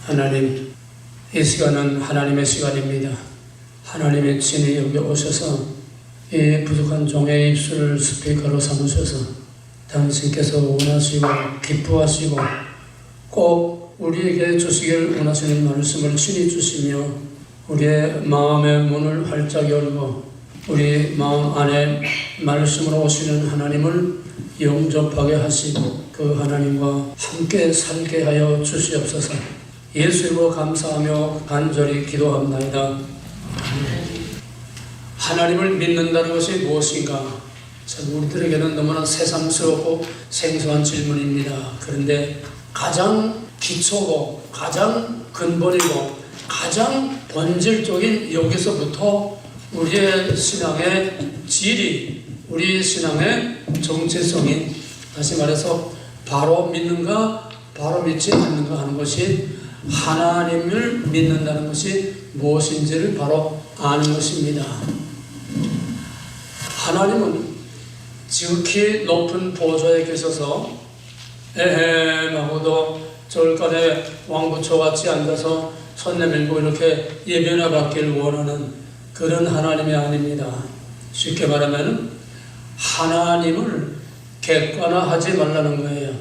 하나님, 이 시간은 하나님의 시간입니다. 하나님의 친히 여기 오셔서 이 부족한 종의 입술을 스피커로 삼으셔서 당신께서 원하시고 기뻐하시고 꼭 우리에게 주시기를 원하시는 말씀을 친히 주시며 우리의 마음의 문을 활짝 열고 우리 마음 안에 말씀으로 오시는 하나님을 영접하게 하시고 그 하나님과 함께 살게 하여 주시옵소서. 예수님으로 감사하며 간절히 기도합나이다. 하나님을 믿는다는 것이 무엇인가? 참 우리들에게는 너무나 새삼스럽고 생소한 질문입니다. 그런데 가장 기초고 가장 근본이고 가장 본질적인 여기서부터 우리의 신앙의 질이, 우리 신앙의 정체성이, 다시 말해서 바로 믿는가 바로 믿지 않는가 하는 것이 하나님을 믿는다는 것이 무엇인지를 바로 아는 것입니다. 하나님은 지극히 높은 보좌에 계셔서 에헴하고도 절간에 왕부처같이 앉아서 손 내밀고 이렇게 예배나 받기를 원하는 그런 하나님이 아닙니다. 쉽게 말하면 하나님을 객관화하지 말라는 거예요.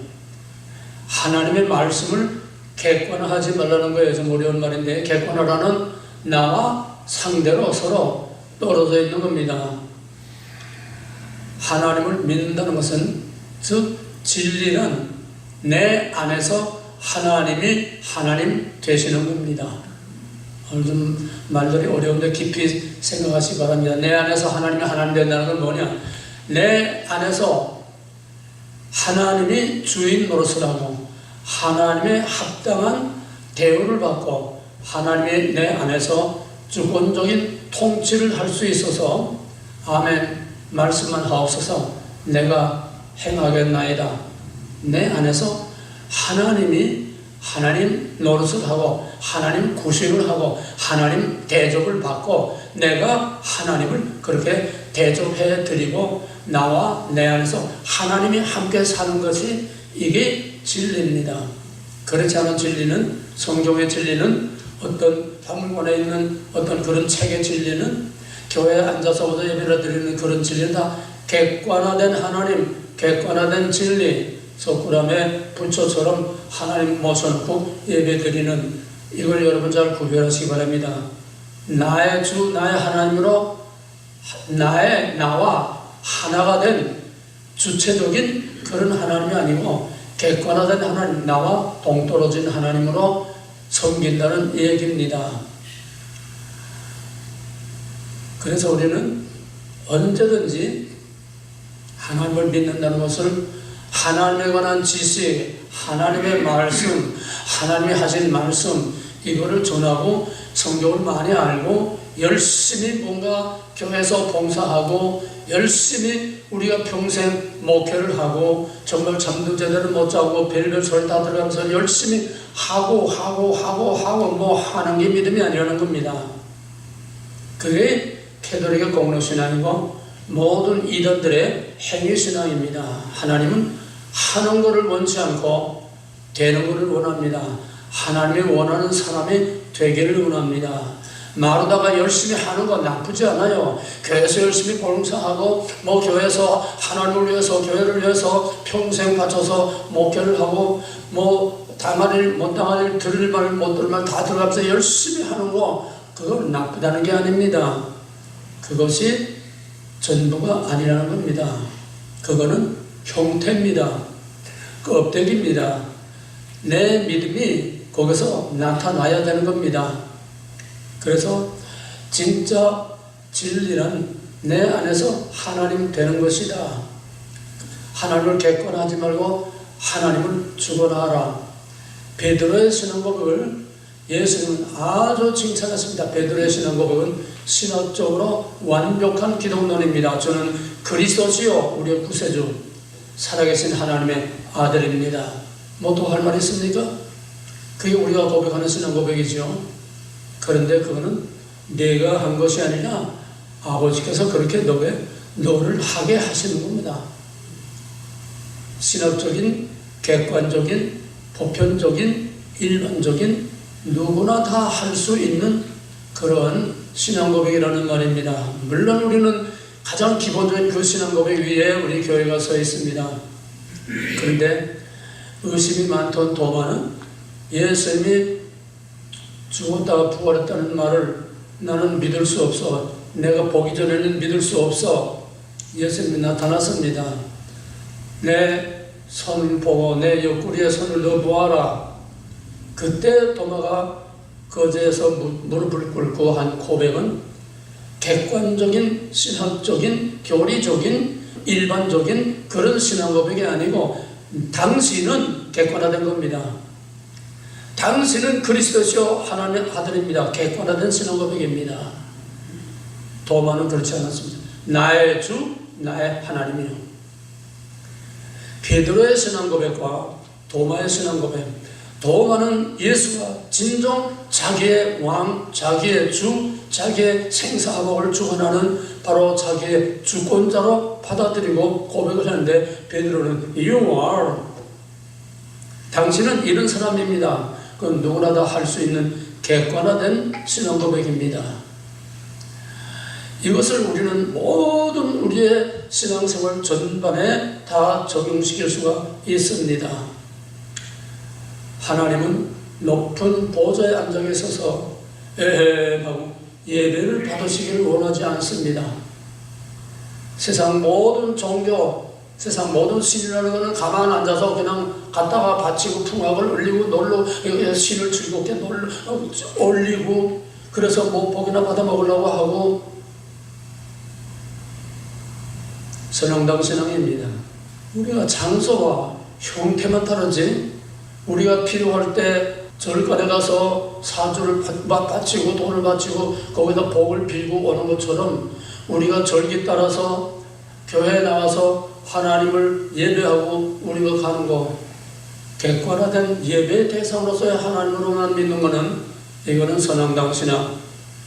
하나님의 말씀을 객관화하지 말라는 거예요. 좀 어려운 말인데, 객관화라는 나와 상대로 서로 떨어져 있는 겁니다. 하나님을 믿는다는 것은, 즉 진리는 내 안에서 하나님이 하나님 되시는 겁니다. 오늘 좀 말들이 어려운데 깊이 생각하시기 바랍니다. 내 안에서 하나님이 하나님 된다는 건 뭐냐? 내 안에서 하나님이 주인 노릇을 하고 하나님의 합당한 대우를 받고 하나님이 내 안에서 주권적인 통치를 할 수 있어서 아멘 말씀만 하옵소서 내가 행하겠나이다. 내 안에서 하나님이 하나님 노릇을 하고 하나님 구실을 하고 하나님 대접을 받고 내가 하나님을 그렇게 대접해 드리고 나와 내 안에서 하나님이 함께 사는 것이 이게 진리입니다. 그렇지 않은 진리는, 성경의 진리는, 어떤 박물관에 있는 어떤 그런 책의 진리는, 교회에 앉아서부터 예배를 드리는 그런 진리는 다 객관화된 하나님, 객관화된 진리, 석굴암의 부처처럼 하나님 모셔놓고 예배드리는, 이걸 여러분 잘 구별하시기 바랍니다. 나의 주, 나의 하나님으로 나와 하나가 된 주체적인 그런 하나님이 아니고 객관화된 하나님, 나와 동떨어진 하나님으로 섬긴다는 얘기입니다. 그래서 우리는 언제든지 하나님을 믿는다는 것을 하나님에 관한 지식, 하나님의 말씀, 하나님이 하신 말씀, 이거를 전하고 성경을 많이 알고 열심히 뭔가 교회에서 봉사하고 열심히 우리가 평생 목회를 하고 정말 잠도 제대로 못 자고 별별 소리 다 들어가면서 열심히 하고 뭐 하는 게 믿음이 아니라는 겁니다. 그게 캐톨릭의 공로신앙이고 모든 이단들의 행위신앙입니다. 하나님은 하는 것을 원치 않고 되는 것을 원합니다. 하나님이 원하는 사람이 되기를 원합니다. 마르다가 열심히 하는 건 나쁘지 않아요. 교회에서 열심히 봉사하고 뭐 교회에서 하나님을 위해서 교회를 위해서 평생 바쳐서 목회를 하고 뭐 당할 일 못 당할 일 들을 말 못 들을 말 다 들어가면서 열심히 하는 거, 그건 나쁘다는 게 아닙니다. 그것이 전부가 아니라는 겁니다. 그거는 형태입니다. 껍데기입니다. 내 믿음이 거기서 나타나야 되는 겁니다. 그래서 진짜 진리는 내 안에서 하나님 되는 것이다. 하나님을 객관하지 말고 하나님을 주관하라. 베드로의 신앙고백을 예수님은 아주 칭찬했습니다. 베드로의 신앙고백은 신학적으로 완벽한 기독론입니다. 저는 그리스도시요 우리의 구세주 살아계신 하나님의 아들입니다. 뭐 또 할 말 있습니까? 그게 우리가 고백하는 신앙고백이죠. 그런데 그거는 내가 한 것이 아니라 아버지께서 그렇게 너를 하게 하시는 겁니다. 신학적인, 객관적인, 보편적인, 일반적인 누구나 다 할 수 있는 그런 신앙 고백이라는 말입니다. 물론 우리는 가장 기본적인 그 신앙 고백 위에 우리 교회가 서 있습니다. 그런데 의심이 많던 도마는 예수님이 죽었다가 부활했다는 말을 나는 믿을 수 없어. 내가 보기 전에는 믿을 수 없어. 예수님이 나타났습니다. 내 손을 보고 내 옆구리에 손을 넣어보아라. 그때 도마가 거제에서 무릎을 꿇고 한 고백은 객관적인 신학적인 교리적인 일반적인 그런 신앙 고백이 아니고 당신은 객관화된 겁니다. 당신은 그리스도시요 하나님의 아들입니다. 객관화된 신앙 고백입니다. 도마는 그렇지 않았습니다. 나의 주, 나의 하나님이요. 베드로의 신앙 고백과 도마의 신앙 고백. 도마는 예수가 진정 자기의 왕, 자기의 주, 자기의 생사복을 주관하는 바로 자기의 주권자로 받아들이고 고백을 하는데 베드로는 You are. 당신은 이런 사람입니다. 그건 누구나 다 할 수 있는 객관화된 신앙 고백입니다. 이것을 우리는 모든 우리의 신앙생활 전반에 다 적용시킬 수가 있습니다. 하나님은 높은 보좌에 앉아 계셔서 에헴하고 예배를 받으시기를 원하지 않습니다. 세상 모든 종교, 세상 모든 신이라는 것은 가만 앉아서 그냥 갔다가 바치고 풍악을 올리고 놀러 신을 즐겁게 올리고 그래서 뭐 복이나 받아 먹으려고 하고 선영당 신앙입니다. 우리가 장소와 형태만 다르지 우리가 필요할 때 절간에 가서 사주를 바치고 돈을 바치고 거기다 복을 빌고 오는 것처럼 우리가 절기 따라서 교회에 나와서 하나님을 예배하고 우리가 가는 거 객관화된 예배의 대상으로서의 하나님으로만 믿는 것은 이거는 선왕당 신앙,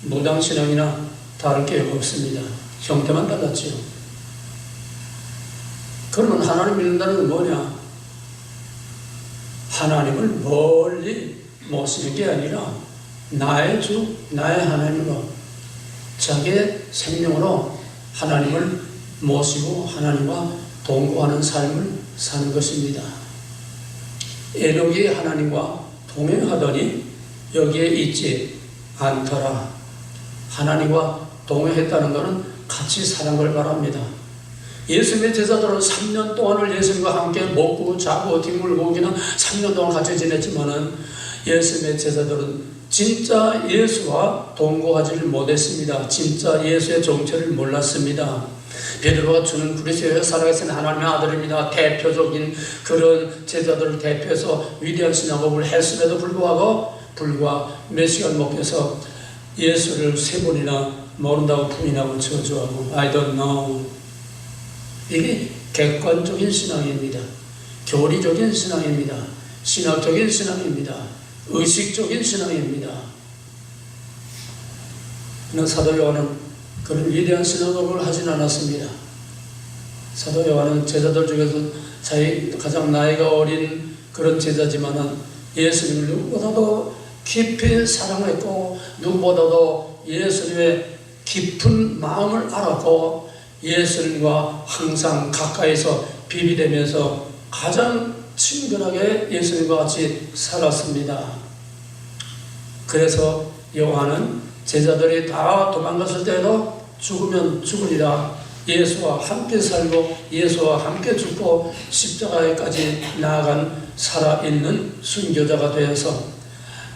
무당 신앙이나 다를 게 없습니다. 형태만 달랐지요. 그러면 하나님 믿는다는 건 뭐냐? 하나님을 멀리 모시는 게 아니라 나의 주, 나의 하나님으로 자기의 생명으로 하나님을 모시고 하나님과 동거하는 삶을 사는 것입니다. 에녹이 하나님과 동행하더니 여기에 있지 않더라. 하나님과 동행했다는 것은 같이 사는 걸 말합니다. 예수님의 제자들은 3년 동안을 예수님과 함께 먹고 자고 뒹굴고 그냥 3년 동안 같이 지냈지만은 예수님의 제자들은 진짜 예수와 동거하지를 못했습니다. 진짜 예수의 정체를 몰랐습니다. 베드로가 주는 그리스도의 살아계신 하나님의 아들입니다. 대표적인 그런 제자들을 대표해서 위대한 신앙고백을 했음에도 불구하고 불과 몇 시간 먹혀서 예수를 3번이나 모른다고 부인하고 저주하고 I don't know. 이게 객관적인 신앙입니다. 교리적인 신앙입니다. 신학적인 신앙입니다. 의식적인 신앙입니다. 그러나 사도 요한은 그런 위대한 신앙을 하진 않았습니다. 사도 요한은 제자들 중에서 자기 가장 나이가 어린 그런 제자지만은 예수님을 누구보다도 깊이 사랑했고 누구보다도 예수님의 깊은 마음을 알았고 예수님과 항상 가까이서 비비되면서 가장 친근하게 예수님과 같이 살았습니다. 그래서 요한은 제자들이 다 도망갔을 때도 죽으면 죽으리라 예수와 함께 살고 예수와 함께 죽고 십자가에까지 나아간 살아있는 순교자가 되어서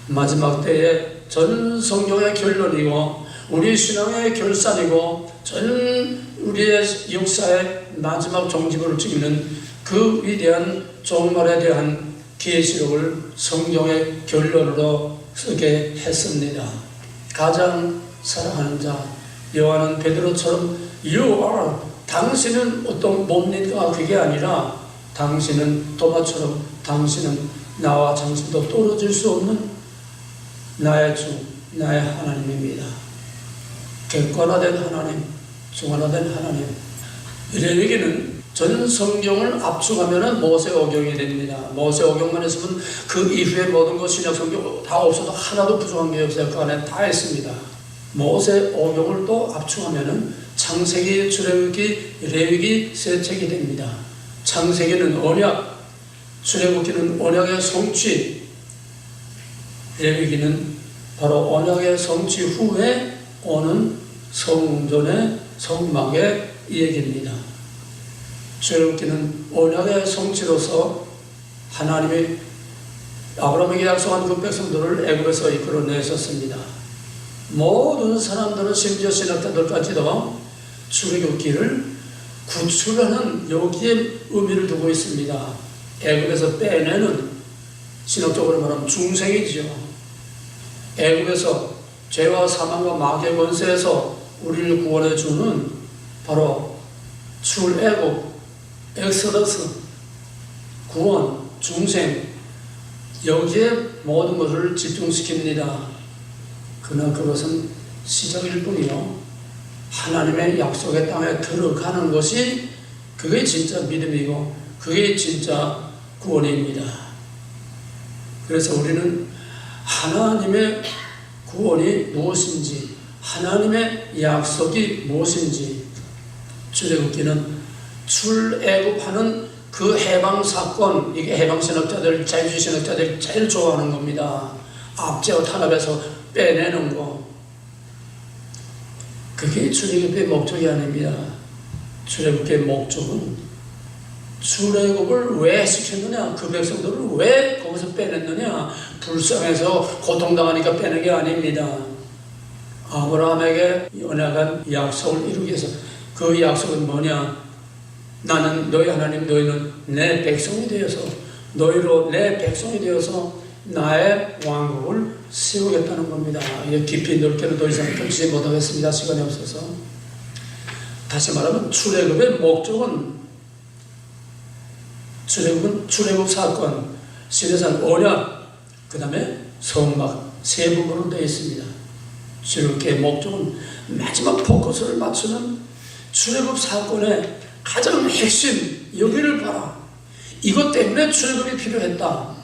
마지막 때에 전 성경의 결론이고 우리 신앙의 결산이고 전 우리의 역사의 마지막 종지부를 찍는 그 위대한 종말에 대한 계시록을 성경의 결론으로 쓰게 했습니다. 가장 사랑하는 자 요한은 베드로처럼 You are 당신은 어떤 뭡니까? 그게 아니라 당신은 도마처럼 당신은 나와 당신도 떨어질 수 없는 나의 주, 나의 하나님입니다. 객관화된 하나님, 중간화된 하나님. 우리에게는 전 성경을 압축하면 모세오경이 됩니다. 모세오경만 했으면 그 이후에 모든 것 신약 성경 다 없어도 하나도 부족한 게 없어요. 그 안에 다 있습니다. 모세오경을 또 압축하면 창세기, 출애굽기, 레위기 세 책이 됩니다. 창세기는 언약, 출애굽기는 언약의 성취, 레위기는 바로 언약의 성취 후에 오는 성전의 성막의 얘기입니다. 출애굽기는 언약의 성취로서 하나님이 아브라함에게 약속한 그 백성들을 애굽에서 이끌어내셨습니다. 모든 사람들은 심지어 신학자들까지도 출애굽기를 구출하는 여기에 의미를 두고 있습니다. 애굽에서 빼내는, 신학적으로 말하면 중생이죠. 애굽에서 죄와 사망과 마귀의 권세에서 우리를 구원해 주는 바로 출애굽, 엑소더스, 구원, 중생, 여기에 모든 것을 집중시킵니다. 그러나 그것은 시작일 뿐이요, 하나님의 약속의 땅에 들어가는 것이 그게 진짜 믿음이고 그게 진짜 구원입니다. 그래서 우리는 하나님의 구원이 무엇인지, 하나님의 약속이 무엇인지, 출애굽기는 출애굽하는 그 해방 사건, 이게 해방 신학자들, 자유주의 신학자들이 제일 좋아하는 겁니다. 압제와 탄압에서 빼내는 거, 그게 출애굽의 목적이 아닙니다. 출애굽의 목적은 출애굽을 왜 시켰느냐, 그 백성들을 왜 거기서 빼냈느냐, 불쌍해서 고통당하니까 빼는 게 아닙니다. 아브라함에게 언약한 약속을 이루기 위해서. 그 약속은 뭐냐? 나는 너희 하나님, 너희는 내 백성이 되어서, 너희로 내 백성이 되어서 나의 왕국을 세우겠다는 겁니다. 이게 깊이 넓게는 더 이상 펼치지 못하겠습니다. 시간이 없어서. 다시 말하면 출애굽의 목적은, 출애굽 사건, 시내산 언약, 그 다음에 성막 세 부분으로 되어 있습니다. 출애굽의 목적은 마지막 포커스를 맞추는 출애굽 사건의 가장 핵심, 여기를 봐라. 이것 때문에 출애굽이 필요했다.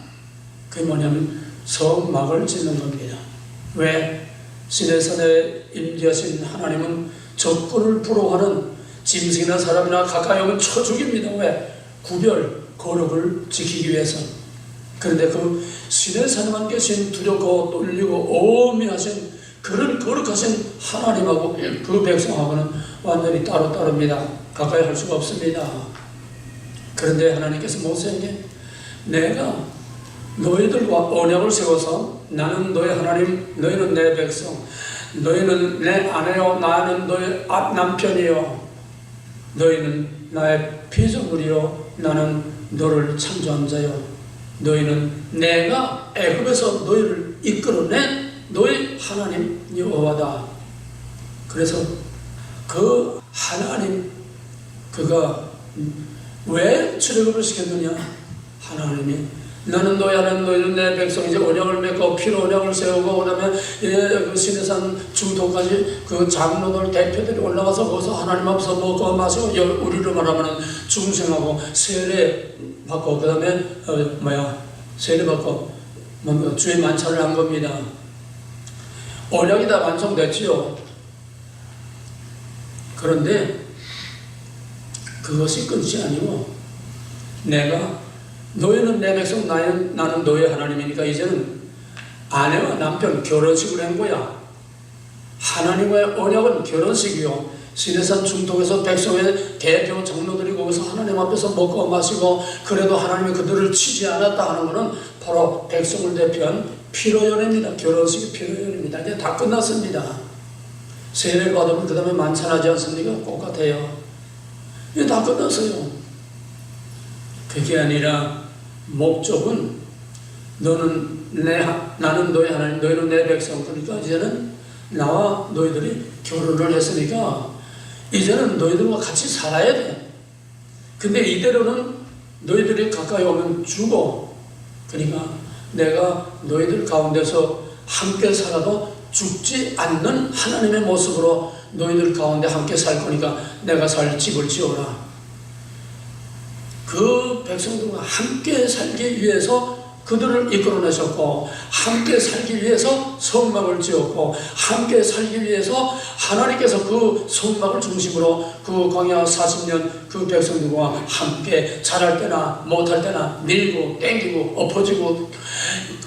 그게 뭐냐면 성막을 짓는 겁니다. 왜? 시내산에 임재하신 하나님은 적군을 부러워하는 짐승이나 사람이나 가까이 오면 쳐 죽입니다. 왜? 구별, 거룩을 지키기 위해서. 그런데 그 시내산에만 계신 두렵고 떨리고 오미하신 그런 거룩하신 하나님하고 그 백성하고는 완전히 따로따로입니다. 가까이 할 수가 없습니다. 그런데 하나님께서 모세에게 내가 너희들과 언약을 세워서 나는 너희 하나님, 너희는 내 백성, 너희는 내 아내요, 나는 너희 남편이요, 너희는 나의 피조물이요, 나는 너를 창조한 자요, 너희는 내가 애굽에서 너희를 이끌어낸 너희 하나님 여호와다. 그래서 그 하나님, 그가 왜 출애굽을 시켰느냐? 하나님이 나는 너희 하나님, 너희는 내 백성이지, 언약을 맺고 피로 언약을 세우고, 그 다음에 그 시내산 중토까지 그 장로들 대표들이 올라가서 거기서 하나님 앞에서 먹고 마시고, 우리로 말하면 중생하고 세례 받고, 그 다음에 세례 받고 주의 만찬을 한 겁니다. 언약이 다 완성됐지요. 그런데 그것이 끝이 아니고, 내가 너희는 내 백성, 나는 너희 하나님이니까 이제는 아내와 남편 결혼식을 한 거야. 하나님과의 언약은 결혼식이요. 시내산 중동에서 백성의 대표 장로들이 거기서 하나님 앞에서 먹고 마시고, 그래도 하나님이 그들을 치지 않았다 하는 것은 바로 백성을 대표한 피로연회입니다. 결혼식이 피로연회입니다. 이제 다 끝났습니다. 세례를 받으면 그 다음에 만찬하지 않습니까? 똑같아요. 이제 다 끝났어요. 그게 아니라 목적은 나는 너희 하나님, 너희는 내 백성. 그러니까 이제는 나와 너희들이 결혼을 했으니까 이제는 너희들과 같이 살아야 돼. 근데 이대로는 너희들이 가까이 오면 죽어. 그러니까 내가 너희들 가운데서 함께 살아도 죽지 않는 하나님의 모습으로 너희들 가운데 함께 살 거니까 내가 살 집을 지어라. 그 백성들과 함께 살기 위해서 그들을 이끌어내셨고, 함께 살기 위해서 성막을 지었고, 함께 살기 위해서 하나님께서 그 성막을 중심으로 그 광야 40년 그 백성들과 함께 잘할 때나 못할 때나 밀고 땡기고 엎어지고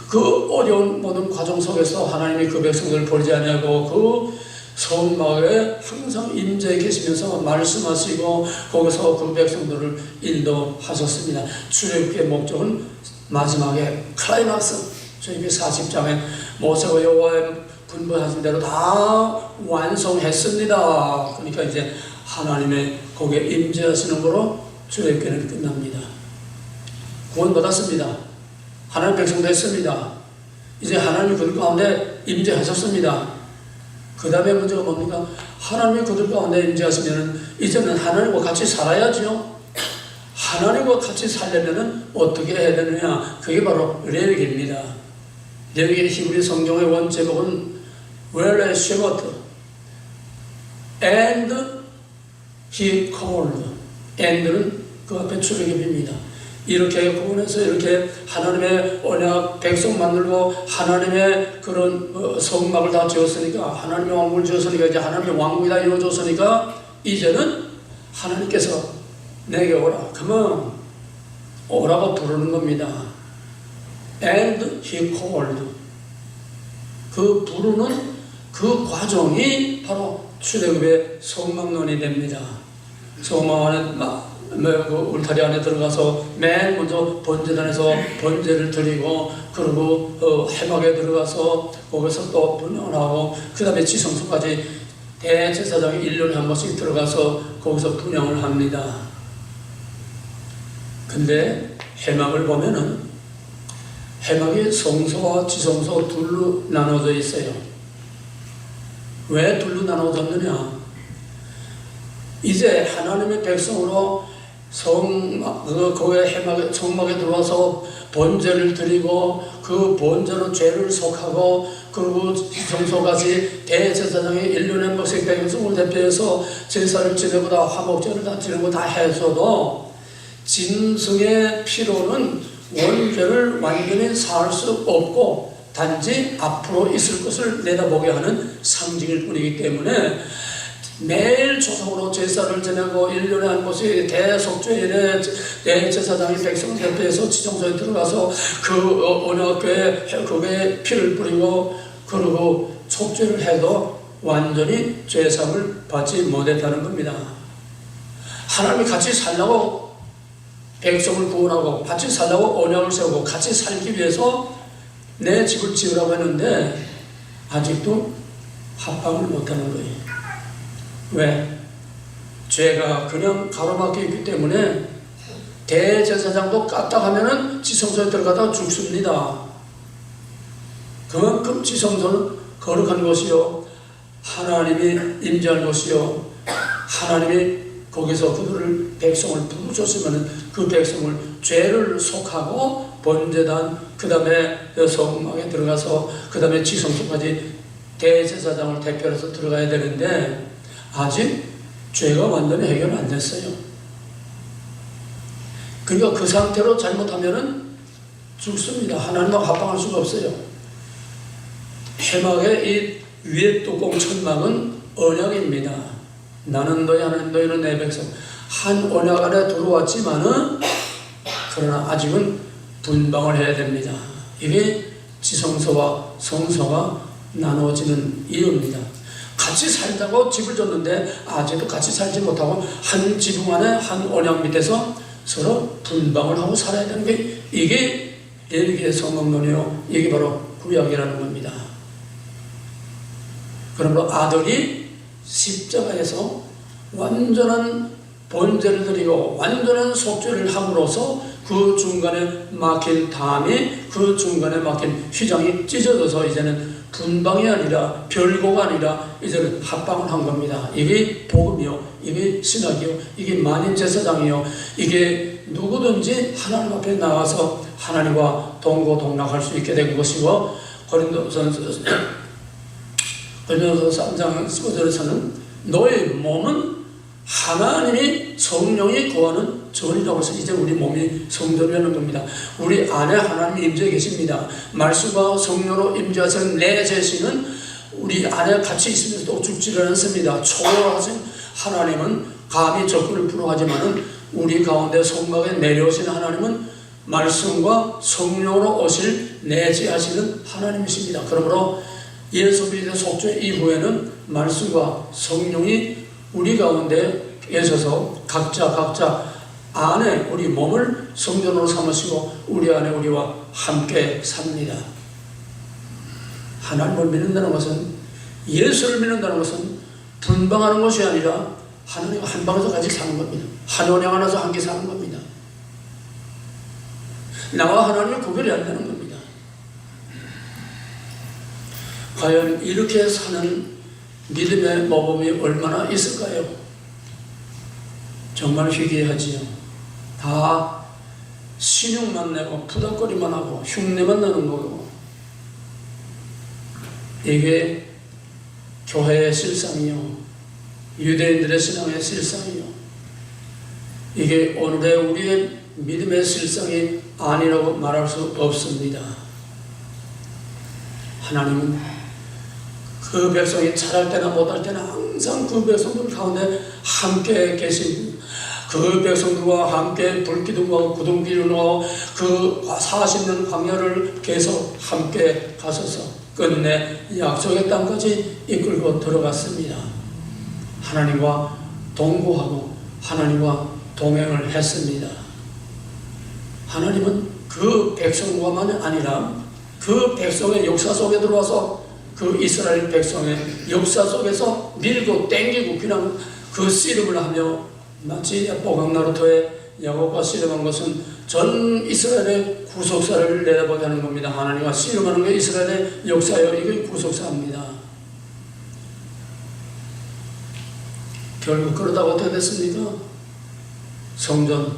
그 어려운 모든 과정 속에서 하나님이 그 백성들을 버리지 아니하고 그 성막에 항상 임재해 계시면서 말씀하시고 거기서 그 백성들을 인도하셨습니다. 출애굽의 목적은 마지막에 클라이막스, 출애굽기 40장에 모세가 여호와의 분부하신 대로 다 완성했습니다. 그러니까 이제 하나님의 거기에 임재하시는 거로 출애굽기는 끝납니다. 구원받았습니다. 하나님 백성 됐습니다. 이제 하나님이 그들 가운데 임재하셨습니다. 그 다음에 문제가 뭡니까? 하나님이 그들 가운데 임재하시면 이제는 하나님과 같이 살아야죠. 하나님과 같이 살려면 어떻게 해야 되느냐? 그게 바로 레위기입니다. 레위기 히브리 성경의 원제목은 Well as shepherd and he called. and는 그 앞에 출애굽입니다. 이렇게 구원해서 이렇게 하나님의 언약 백성 만들고 하나님의 그런 성막을 다 지었으니까, 하나님의 왕국을 지었으니까, 이제 하나님의 왕국이 다 이루어졌으니까 이제는 하나님께서 내게 오라, 그러면 오라고 부르는 겁니다. And he called. 그 부르는 그 과정이 바로 출애굽의 성막론이 됩니다. 성막 안에 그 울타리 안에 들어가서 맨 먼저 번제단에서 번제를 드리고, 그리고 회막에 들어가서 거기서 또 분양을 하고, 그 다음에 지성소까지 대제사장이 1년에 한 번씩 들어가서 거기서 분양을 합니다. 근데 회막을 보면은 회막이 성소와 지성소 둘로 나눠져 있어요. 왜 둘로 나눠졌느냐? 이제 하나님의 백성으로 거기에 해막에, 성막에 들어와서 번제를 드리고 그 번제로 죄를 속하고, 그리고 성소까지 대제사장이 1년에 한 번씩 백성을 대표해서 제사를 지내고 다 화목제를 다 지내고 다 해서도 짐승의 피로는 원죄를 완전히 살 수 없고 단지 앞으로 있을 것을 내다보게 하는 상징일 뿐이기 때문에 매일 조성으로 제사를 지내고 1년에 한 번씩 대속죄일에 대제사장이 백성을 대표해서 지성소에 들어가서 그 언약궤에 그게 피를 뿌리고 그리고 속죄를 해도 완전히 죄상을 받지 못했다는 겁니다. 하나님이 같이 살라고 백성을 구원하고 같이 살라고 언약을 세우고 같이 살기 위해서 내 집을 지으라고 했는데 아직도 합방을 못하는 거예요. 왜? 죄가 그냥 가로막혀 있기 때문에 대제사장도 까딱하면은 지성소에 들어가다 죽습니다. 그만큼 지성소는 거룩한 곳이요, 하나님이 임재할 곳이요, 하나님이 거기서 그들을 백성을 부르셨으면 그 백성을 죄를 속하고 번제단, 그 다음에 성막에 들어가서 그 다음에 지성소까지 대제사장을 대표해서 들어가야 되는데 아직 죄가 완전히 해결 안 됐어요. 그러니까 그 상태로 잘못하면은 죽습니다. 하나님과 합방할 수가 없어요. 회막의 이 위에 뚜껑 천막은 언약입니다. 나는 너희, 하나님 너희는 내 백성. 한 언약 안에 들어왔지만은 그러나 아직은 분방을 해야 됩니다. 이게 지성소와 성소가 나누어지는 이유입니다. 같이 살자고 집을 줬는데 아직도 같이 살지 못하고 한 지붕 안에 한 언약 밑에서 서로 분방을 하고 살아야 되는 게 이게 레위기의 성막론이요, 이게 바로 구약이라는 겁니다. 그러므로 아들이 십자가에서 완전한 번제를 드리고 완전한 속죄를 함으로써 그 중간에 막힌 담이, 그 중간에 막힌 휘장이 찢어져서 이제는 분방이 아니라 별거가 아니라 이제는 합방을 한 겁니다. 이게 복음이요, 이게 신학이요, 이게 만인제사장이요, 이게 누구든지 하나님 앞에 나가서 하나님과 동고동락할 수 있게 된 것이고, 고린도서 3장 15절에서는 너의 몸은 하나님이 성령이 거하는 전이라고 해서 이제 우리 몸이 성전이라는 겁니다. 우리 안에 하나님이 임재 계십니다. 말씀과 성령으로 임재하신 내 자신은 우리 안에 같이 있으면서도 죽지를 않습니다. 초월하신 하나님은 감히 적군을 불허하지만은 우리 가운데 성막에 내려오신 하나님은 말씀과 성령으로 오실 내재하시는 하나님이십니다. 그러므로 예수 그리스도의 속죄 이후에는 말씀과 성령이 우리 가운데 계셔서 각자 안에 우리 몸을 성전으로 삼으시고 우리 안에 우리와 함께 삽니다. 하나님을 믿는다는 것은, 예수를 믿는다는 것은 분방하는 것이 아니라 하나님과 한 방에서 같이 사는 겁니다. 한 원에 안에서 함께 사는 겁니다. 나와 하나님의 구별이 안 되는 겁니다. 과연 이렇게 사는 믿음의 모범이 얼마나 있을까요? 정말 희귀하지요. 다 신용만 내고 푸덕거리만 하고 흉내만 나는 거고, 이게 교회의 실상이요, 유대인들의 신앙의 실상이요, 이게 오늘의 우리의 믿음의 실상이 아니라고 말할 수 없습니다. 하나님은 그 백성이 잘할 때나 못할 때나 항상 그 백성들 가운데 함께 계신, 그 백성들과 함께 불기둥과 구둥기둥과 그 40년 광야를 계속 함께 가셔서 끝내 약속의 땅까지 이끌고 들어갔습니다. 하나님과 동거하고 하나님과 동행을 했습니다. 하나님은 그 백성과만 아니라 그 백성의 역사 속에 들어와서 그 이스라엘 백성의 역사 속에서 밀고 땡기고 그냥 그 씨름을 하며, 마치 보강나루토의 야곱과 씨름한 것은 전 이스라엘의 구속사를 내다보게 하는 겁니다. 하나님과 씨름하는 게 이스라엘의 역사예요. 이게 구속사입니다. 결국 그러다가 어떻게 됐습니까? 성전,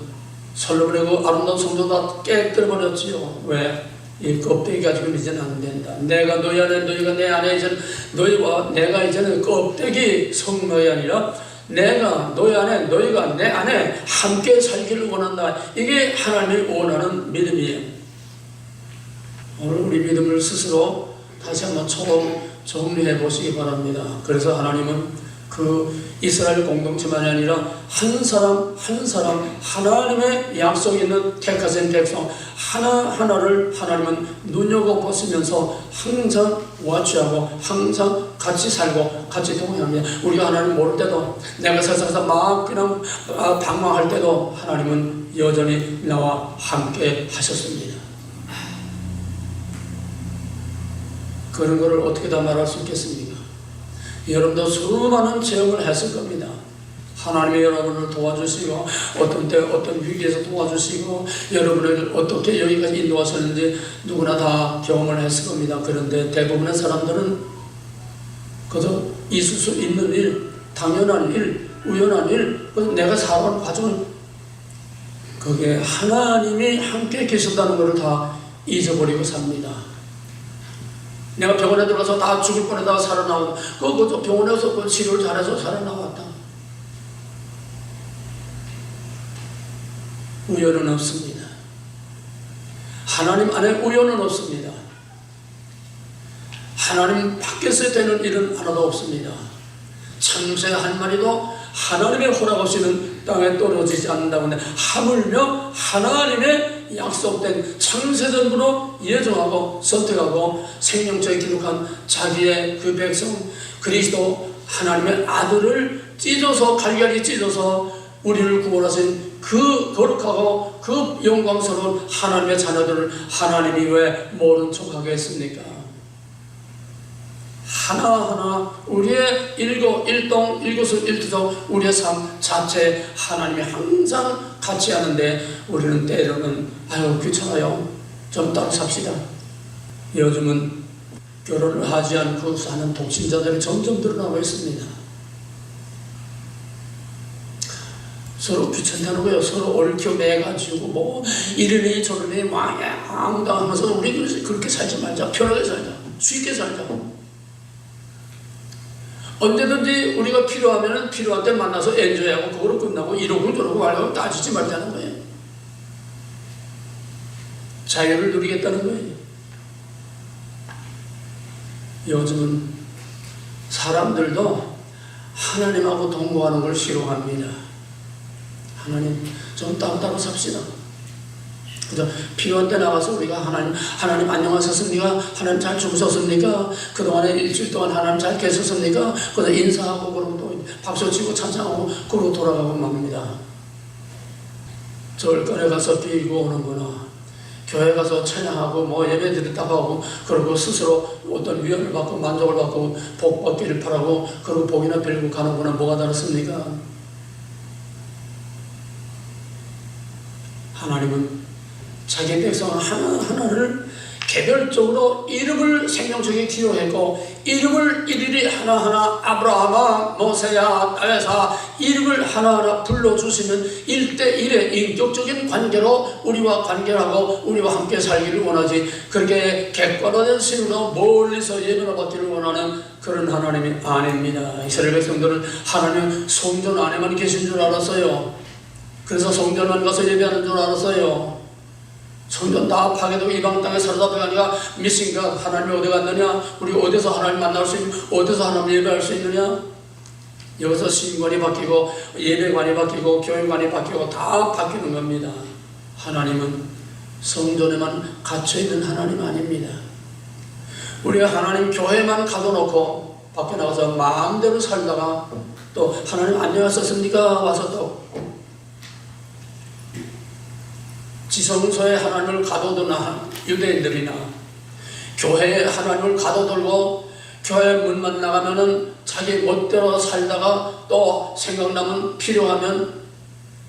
솔로몬의 그 아름다운 성전 다 깨뜨려버렸지요. 왜? 이 껍데기 가지고는 이제는 안 된다. 내가 너희 안에, 너희가 내 안에, 이제는 너희와 내가 이제는 껍데기 성막이 아니라 내가 너희 안에, 너희가 내 안에 함께 살기를 원한다. 이게 하나님이 원하는 믿음이에요. 오늘 우리 믿음을 스스로 다시 한번 처음 정리해 보시기 바랍니다. 그래서 하나님은 그 이스라엘 공동체만이 아니라 한 사람 한 사람 하나님의 약속이 있는 택하신 백성 하나하나를 하나님은 눈여겨보시면서 항상 와치하고 항상 같이 살고 같이 동행합니다. 우리가 하나님 모를 때도, 내가 세상에서 막 그냥 방황할 때도 하나님은 여전히 나와 함께 하셨습니다. 그런 것을 어떻게 다 말할 수 있겠습니까? 여러분도 수많은 체험을 했을 겁니다. 하나님이 여러분을 도와주시고, 어떤 때 어떤 위기에서 도와주시고, 여러분을 어떻게 여기까지 인도하셨는지 누구나 다 경험을 했을 겁니다. 그런데 대부분의 사람들은 그저 있을 수 있는 일, 당연한 일, 우연한 일, 내가 살아온 과정을, 그게 하나님이 함께 계신다는 것을 다 잊어버리고 삽니다. 내가 병원에 들어가서 다 죽을 뻔하다가 살아나오고, 그 병원에서 그 치료를 잘해서 살아나왔다. 우연은 없습니다. 하나님 안에 우연은 없습니다. 하나님 밖에서 되는 일은 하나도 없습니다. 참새 한 마리도 하나님의 허락 없이는 땅에 떨어지지 않는다고 하는데, 하물며 하나님의 약속된 창세전부로 예정하고 선택하고 생명처에 기록한 자기의 그 백성 그리스도 하나님의 아들을 찢어서, 갈갈이 찢어서 우리를 구원하신 그 거룩하고 그 영광스러운 하나님의 자녀들을 하나님이 왜 모른 척하게 했습니까? 하나하나 우리의 일동, 일거수, 일투족, 우리의 삶 자체 하나님이 항상 같이 하는데, 우리는 때로는 아유 귀찮아요, 좀 따로 삽시다. 요즘은 결혼을 하지 않고 사는 독신자들이 점점 늘어나고 있습니다. 서로 귀찮다는 거예요. 서로 얽혀 매가지고 뭐 이러니 저러니 망당하면서 우리 그렇게 살지 말자. 편하게 살자. 쉽게 살자. 언제든지 우리가 필요하면 필요한 때 만나서 엔조이하고 그거로 끝나고 이러고 저러고 하려고 따지지 말자는 거예요. 자유를 누리겠다는 거예요. 요즘은 사람들도 하나님하고 동거하는 걸 싫어합니다. 하나님 좀 따로따로 삽시다. 그래서 필요한 때 나가서 우리가 하나님 안녕하셨습니까? 하나님 잘 주무셨습니까? 그동안에 일주일 동안 하나님 잘 계셨습니까? 그래서 인사하고 그러고 또 박수 치고 찬양하고 그러고 돌아가고 맙니다. 절간에 가서 빌고 오는구나. 교회 가서 찬양하고 뭐 예배 드렸다고 하고 그리고 스스로 어떤 위안을 받고 만족을 받고 복 받기를 바라고 그리고 복이나 빌고 가는구나. 뭐가 다르습니까? 하나님은 자기 백성 하나하나를 개별적으로 이름을 생명적인 기록했고 이름을 일일이 하나하나 아브라함아 모세야 다윗아 이름을 하나하나 불러주시는 1대1의 인격적인 관계로 우리와 관계하고 우리와 함께 살기를 원하지 그렇게 객관화된 신으로 멀리서 예배를 받기를 원하는 그런 하나님이 아닙니다. 이스라엘 백성들은 하나님 성전 안에만 계신 줄 알았어요. 그래서 성전만 가서 예배하는 줄 알았어요. 성전 다 파괴되고 이방 땅에 사로잡혀가니까 미신가 하나님이 어디 갔느냐? 우리 어디서 하나님 만날 수 있는 어디서 하나님 예배할 수 있느냐? 여기서 신관이 바뀌고 예배관이 바뀌고 교회관이 바뀌고 다 바뀌는 겁니다. 하나님은 성전에만 갇혀있는 하나님 아닙니다. 우리가 하나님 교회만 가둬놓고 밖에 나가서 마음대로 살다가 또 하나님 안녕하셨습니까? 와서 또 지성소에 하나님을 가둬둔 유대인들이나 교회에 하나님을 가둬들고 교회 문만 나가면은 자기 멋대로 살다가 또 생각나면 필요하면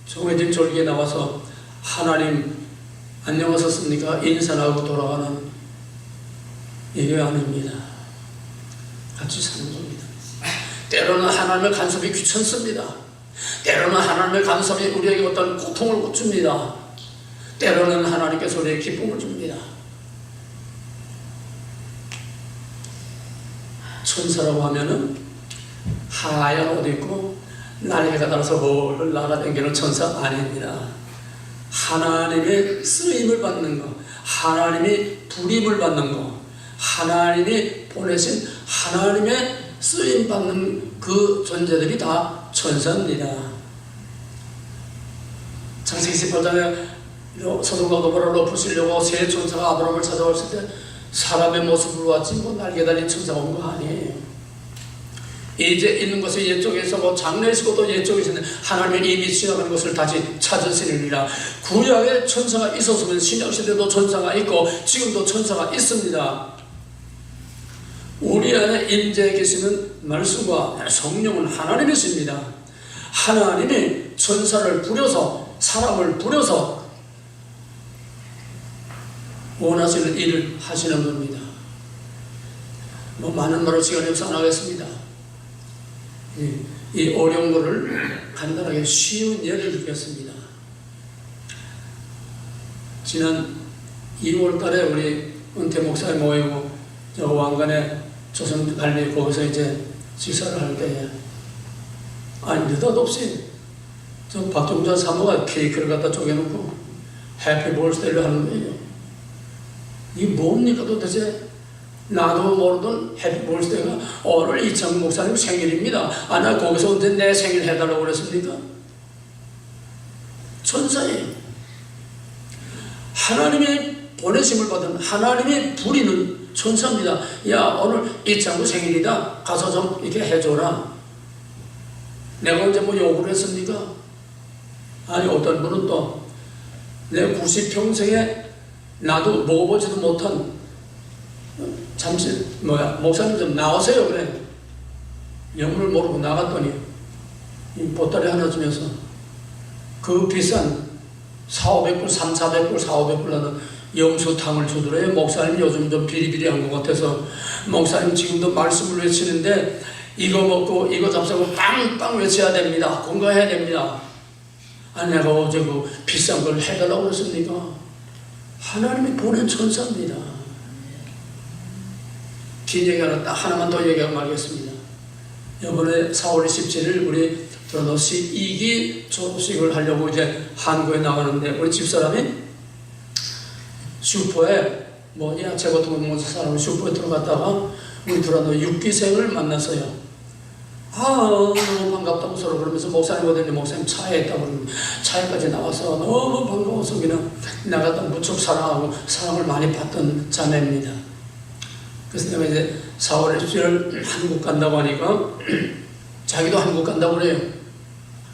정해진 절기에 나와서 하나님 안녕하셨습니까? 인사하고 돌아가는 이게 아닙니다. 같이 사는 겁니다. 때로는 하나님의 간섭이 귀찮습니다. 때로는 하나님의 간섭이 우리에게 어떤 고통을 줍니다. 때로는 하나님께서 우리에게 기쁨을 줍니다. 천사라고 하면은 하얀 옷 입고 날개가 달아서 뭘 날아다니는 천사 아닙니다. 하나님의 쓰임을 받는 거, 하나님이 불임을 받는 거, 하나님이 보내신 하나님의 쓰임 받는 그 존재들이 다 천사입니다. 창세기 18장에 소돔과 고모라를 엎으시려고 세 천사가 아브라함을 찾아왔을 때 사람의 모습으로 왔지 뭐 날개 달린 천사가 온 거 아니에요. 이제 있는 것을 옛적에서 뭐 장래에서도 또 옛적에서 하나님의 이미 지나가는 것을 다시 찾으시느니라. 구약에 천사가 있었으면 신약시대도 천사가 있고 지금도 천사가 있습니다. 우리 안에 임재해 계시는 말씀과 성령은 하나님이십니다. 하나님이 천사를 부려서 사람을 부려서 원하시는 일을 하시는 겁니다. 뭐 많은 말을 시간이 없어 안 하겠습니다. 이 어려운 거를 간단하게 쉬운 예를 들겠습니다. 지난 2월 달에 우리 은퇴 목사에 모이고 저 왕관에 조선관리 거기서 이제 지사를 할 때에 아니 느닷없이 저 박종자 사모가 케이크를 갖다 쪼개놓고 해피 볼스데이를 하는 거예요. 이게 뭡니까 도대체? 나도 모르던 해피 볼스데이가 오늘 이창훈 목사님 생일입니다. 아, 나 거기서 언제 내 생일 해달라고 그랬습니까? 천사예요. 하나님의 보내심을 받은 하나님이 부리는 천사입니다. 야, 오늘 이창훈 생일이다. 가서 좀 이렇게 해줘라. 내가 언제 뭐 요구를 했습니까? 아니, 어떤 분은 또 내 90평생에 나도 먹어보지도 못한 잠시 목사님 좀 나오세요 그래. 영문을 모르고 나갔더니 이 보따리 하나 주면서 그 비싼 4,500불, 3,400불, 4,500불 하는 염소탕을 주더래요. 목사님 요즘 좀 비리비리한 것 같아서 목사님 지금도 말씀을 외치는데 이거 먹고 이거 잡수고 빵빵 외쳐야 됩니다. 건강해야 됩니다. 아니 내가 어제 그 비싼 걸 해달라고 그랬습니까? 하나님이 보낸 천사입니다. 긴 얘기 하나만 더 얘기하고 말겠습니다. 이번에 4월 27일 우리 드러너시 2기 졸업식을 하려고 이제 한국에 나가는데, 우리 집사람이 슈퍼에 뭐 야채 같은 거 먹는 사람을 슈퍼에 들어갔다가 우리 드러너 6기생을 만났어요. 너무 반갑다고 서로 그러면서 목사님 어디니, 목사님 차에 있다고 그러면 차에까지 나와서 너무 반가워서 그냥 나갔다 무척 사랑하고 사랑을 많이 받던 자매입니다. 그래서 내가 이제 4월 27일 한국 간다고 하니까 자기도 한국 간다고 그래요.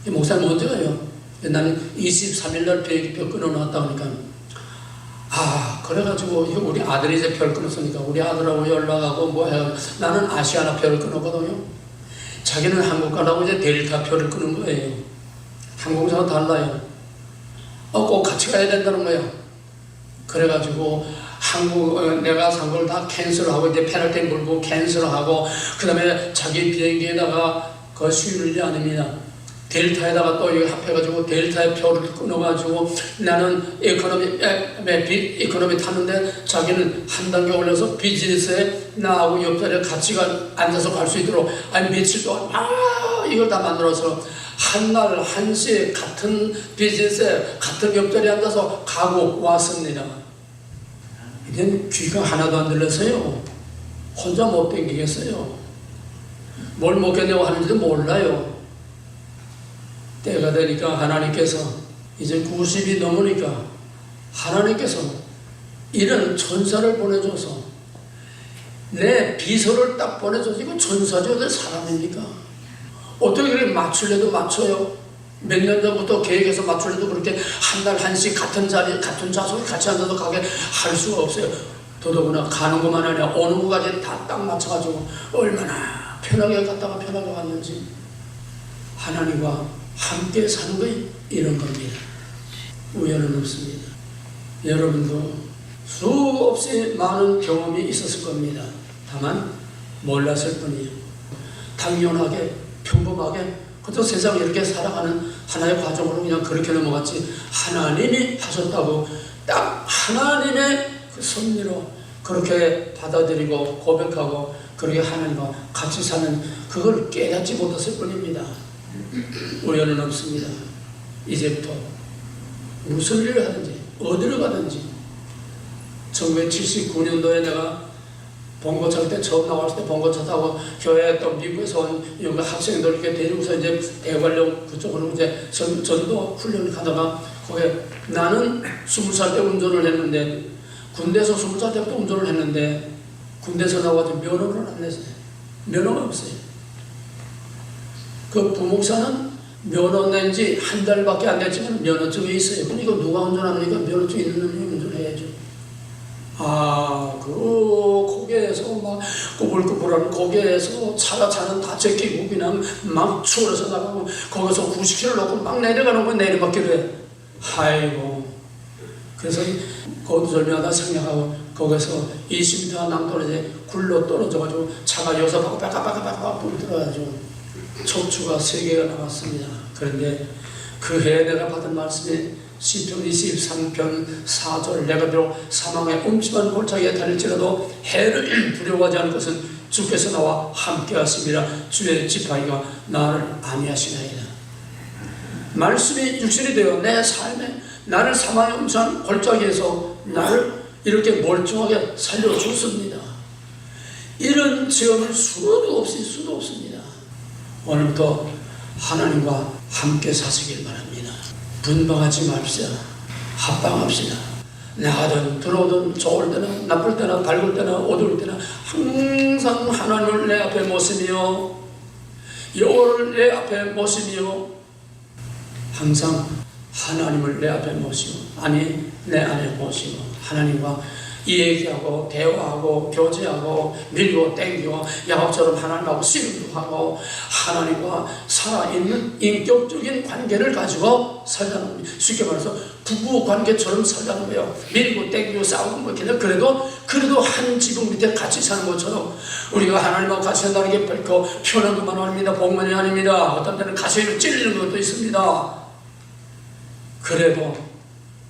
목사님 언제 가요? 나는 23일날 비행기표 끊어놨다 그러니까, 그래가지고 우리 아들이 이제 별 끊었으니까 우리 아들하고 연락하고 뭐 해야, 나는 아시아나 표를 끊었거든요. 자기는 한국 가려고 이제 델타 표를 끊은 거예요. 항공사가 달라요. 꼭 같이 가야 된다는 거야. 그래가지고 내가 산 걸 다 캔슬하고 이제 페널티 물고 캔슬하고, 그 다음에 자기 비행기에다가 그 수유를 아닙니다. 델타에다가 또 이거 합해가지고 델타의 표를 끊어가지고, 나는 이코노미 탔는데 자기는 한 단계 올려서 비즈니스에 나하고 옆자리에 같이 앉아서 갈 수 있도록 며칠 동안 이걸 다 만들어서 한날 한시에 같은 비즈니스에 같은 옆자리에 앉아서 가고 왔습니다. 이젠 귀가 하나도 안 들려서요, 혼자 못 댕기겠어요. 뭘 먹겠냐고 하는지도 몰라요. 때가 되니까 하나님께서 이제 90이 넘으니까 하나님께서 이런 천사를 보내줘서 내 비서를 딱 보내줘서, 이거 천사죠, 어디 사람입니까? 어떻게 그렇게 맞추려도 맞춰요? 몇 년 전부터 계획해서 맞추려도 그렇게 한달 한씩 같은 자리 같은 좌석에 같이 앉아서 가게 할 수가 없어요. 더더구나 가는 것만 아니라 오는 것까지 다 딱 맞춰가지고 얼마나 편하게 갔다가 편하게 왔는지. 하나님과 함께 사는 거 이런 겁니다. 우연은 없습니다. 여러분도 수없이 많은 경험이 있었을 겁니다. 다만 몰랐을 뿐이에요. 당연하게 평범하게 그저 세상을 이렇게 살아가는 하나의 과정으로 그냥 그렇게 넘어갔지, 하나님이 하셨다고 딱 하나님의 그 섭리로 그렇게 받아들이고 고백하고 그렇게 하나님과 같이 사는 그걸 깨닫지 못했을 뿐입니다. 우연은 없습니다. 이제부터 무슨 일을 하든지 어디를 가든지. 1979년도에 내가 봉고차 때 처음 나왔을 때 봉고차 타고 교회 또 미국에서 온 여기 학생들 이렇게 데리고서 이제 대관령 그쪽으로 이제 전도 훈련을 가다가, 거기에 나는 20살 때 운전을 했는데, 군대에서 20살 때부터 운전을 했는데 군대에서 나와서 면허를 안 냈어요. 면허가 없어요. 그 부목사는 면허 낸 지 한 달밖에 안 됐지만 면허증이 있어요. 그러니까 누가 운전하니까 면허증 있는 놈이 운전해야죠. 거기에서 막 꾸불꾸불하는 거기에서 차는 다 제끼고 그냥 막 추월해서 나가고, 거기서 90km 놓고 막 내려가는 거 내리막길로 해. 아이고. 그래서 거두절미하다 생략하고 거기서 20m 남떨어져 굴러 떨어져가지고 차가 여기서 하고 빠까빠까빠까 불 들어가지고 척추가 3개가 나왔습니다. 그런데 그 해에 내가 받은 말씀이 시편 23편 4절, 내가 비록 사망의 음침한 골짜기에 달릴지라도 해를 두려워하지 않을 것은 주께서 나와 함께 하심이라. 주의 지팡이가 나를 안위하시나이다. 말씀이 육신이 되어 내 삶에 나를 사망의 음침한 골짜기에서 나를 이렇게 멀쩡하게 살려줬습니다. 이런 체험을 수도 없습니다. 오늘부터 하나님과 함께 사시길 바랍니다. 분방하지 맙시다. 합방합시다. 나가든 들어오든 좋을 때나 나쁠 때나 밝을 때나 어두울 때나 항상 하나님을 내 앞에 모시며 여호와를 내 앞에 모시며 항상 하나님을 내 앞에 모시고 내 안에 모시고 하나님과 얘기하고 대화하고 교제하고 밀고 땡기고 야곱처럼 하나님하고 씨름도 하고 하나님과 살아있는 인격적인 관계를 가지고 살자는 겁니다. 쉽게 말해서 부부 관계처럼 살자는 거예요. 밀고 땡기고 싸우고 뭐 그래도 한 지붕 밑에 같이 사는 것처럼 우리가 하나님하고 같이 산다는 게 결코 편한 것만 아닙니다. 복만이 아닙니다. 어떤 때는 가슴이 찔리는 것도 있습니다. 그래도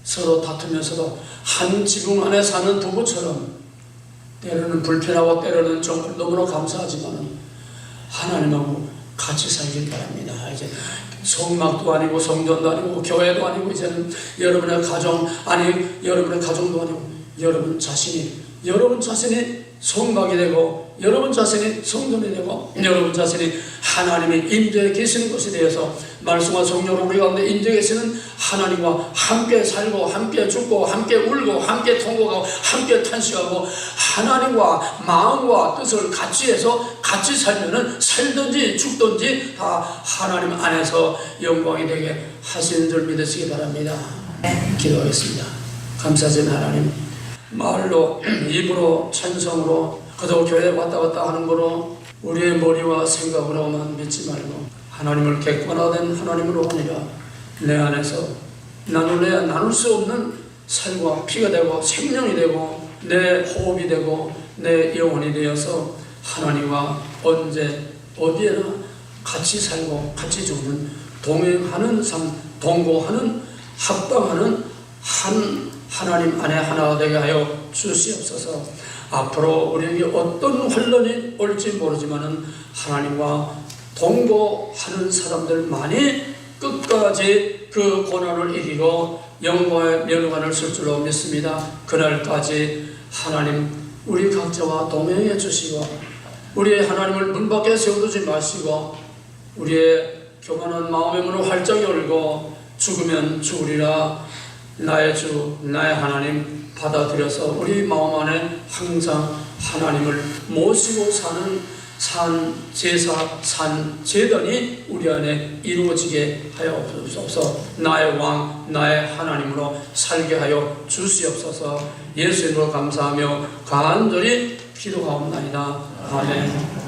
서로 다투면서도 한 지붕 안에 사는 부부처럼 때로는 불편하고 때로는 좀 너무나 감사하지만 하나님하고 같이 살길 바랍니다. 이제 성막도 아니고 성전도 아니고 교회도 아니고 이제는 여러분의 가정 여러분의 가정도 아니고 여러분 자신이 성막이 되고 여러분 자신이 성전이 되고 여러분 자신이 하나님의 임재에 계시는 것이 되어서 말씀과 성령으로 우리 가운데 임재에 계시는 하나님과 함께 살고 함께 죽고 함께 울고 함께 통곡하고 함께 탄식하고 하나님과 마음과 뜻을 같이 해서 같이 살면은 살든지 죽든지 다 하나님 안에서 영광이 되게 하시는 줄 믿으시기 바랍니다. 기도하겠습니다. 감사하신 하나님, 말로 입으로 찬성으로 그저 교회 왔다 갔다 하는 거로 우리의 머리와 생각으로만 믿지 말고 하나님을 객관화된 하나님으로 아니라 내 안에서 나눌래야 나눌 수 없는 살과 피가 되고 생명이 되고 내 호흡이 되고 내 영혼이 되어서 하나님과 언제 어디에나 같이 살고 같이 죽는 동행하는 삶, 동거하는 합당하는 한 하나님 안에 하나가 되게 하여 주시옵소서. 앞으로 우리에게 어떤 환란이 올지 모르지만은 하나님과 동거하는 사람들만이 끝까지 그 고난을 이기고 영광의 면류관을 쓸 줄로 믿습니다. 그날까지 하나님 우리 각자와 동행해 주시고 우리의 하나님을 문 밖에 세워두지 마시고 우리의 교만한 마음의 문을 활짝 열고 죽으면 죽으리라 나의 주 나의 하나님 받아들여서 우리 마음 안에 항상 하나님을 모시고 사는 산 제사 산 제단이 우리 안에 이루어지게 하여 주옵소서. 나의 왕 나의 하나님으로 살게 하여 주시옵소서. 예수 이름으로 감사하며 간절히 기도하옵나이다. 아멘.